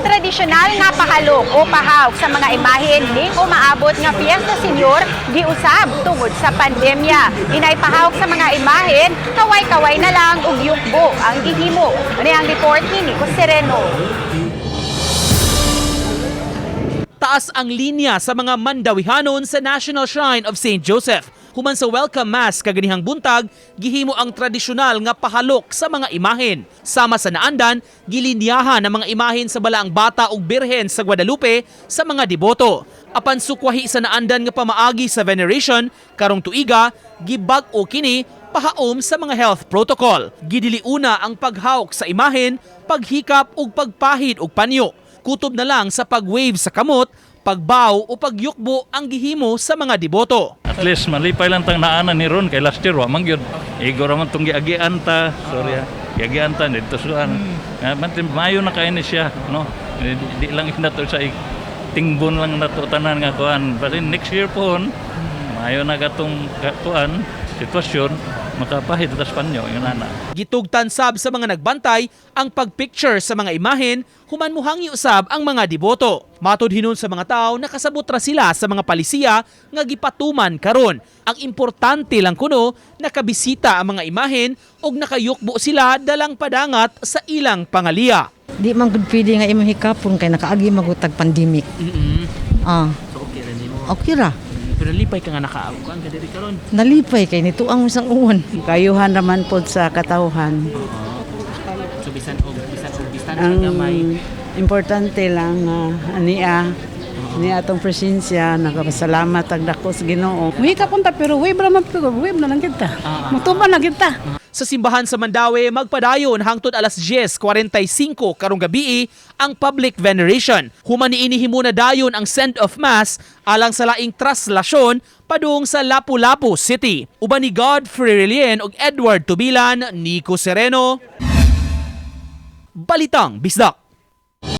Tradisyonal nga pahalok o pahawk sa mga imahen ning umaabot nga Fiesta Senior giusab tungod sa pandemya. Inay pahawk sa mga imahen, kaway-kaway na lang ug yukbo ang gihimo. Ano ang report ni Nico Sereno? Taas ang linya sa mga Mandawihanon sa National Shrine of St. Joseph. Human sa welcome mass kaganihang buntag, gihimo ang tradisyonal nga pahalok sa mga imahen. Sama sa naandan, gilinyahan ang mga imahen sa balaang bata ug birhen sa Guadalupe sa mga deboto. Apan sukwahi sa naandan nga pamaagi sa veneration, karong tuiga, gibag-o kini pahaom sa mga health protocol. Gidiliuna ang paghawk sa imahen, paghikap ug pagpahid og panyo. Kutob na lang sa pag-wave sa kamot, pagbaw o pagyukbo ang gihimo sa mga deboto. At least malipay lang tang naanan ni Ron kay last year wa man gyud. Igo ra man tong giagian ta, sorry. Giagian ta dito suan. Mayo na kay ni siya, no. Di lang inato sa tingbon lang nato tanan nga kuan. But next year pohon mayo na gatong kuan sitwasyon makapahid tas panyo yung nana. Gitugtan sab sa mga nagbantay ang pagpicture sa mga imahen, human muhangi usab ang mga deboto. Matod hinon sa mga tao, nakasabot ra sila sa mga palisiya nga gipatuman karon. Ang importante lang kuno, nakabisita ang mga imahen ug nakayukbo sila dalang padangat sa ilang pangaliya. Di man gud pwede nga imong hikapon kay nakaagi magutag pandemic. So okay ra nimo. Okay ra. Pero lipay ka nga nakaabukan ka diri karon. Nalipay kay nito ang isang uwan. Kayuhan naman pod sa katawhan. So bisan Ang importante lang ania atong presensya, nakapasalamat ang dako sa Ginoo. Uwi ka punta pero wave na lang kita. Mutuban na kita. Sa simbahan sa Mandawi, magpadayon hangtod alas 10:45 karong gabi ang public veneration. Human niini himuna dayon ang send of mass alang sa laing traslasyon padung sa Lapu-Lapu City. Uban ni Godfrey Relien ug Edward Tubilan, Nico Sereno. Balitang Bisdak.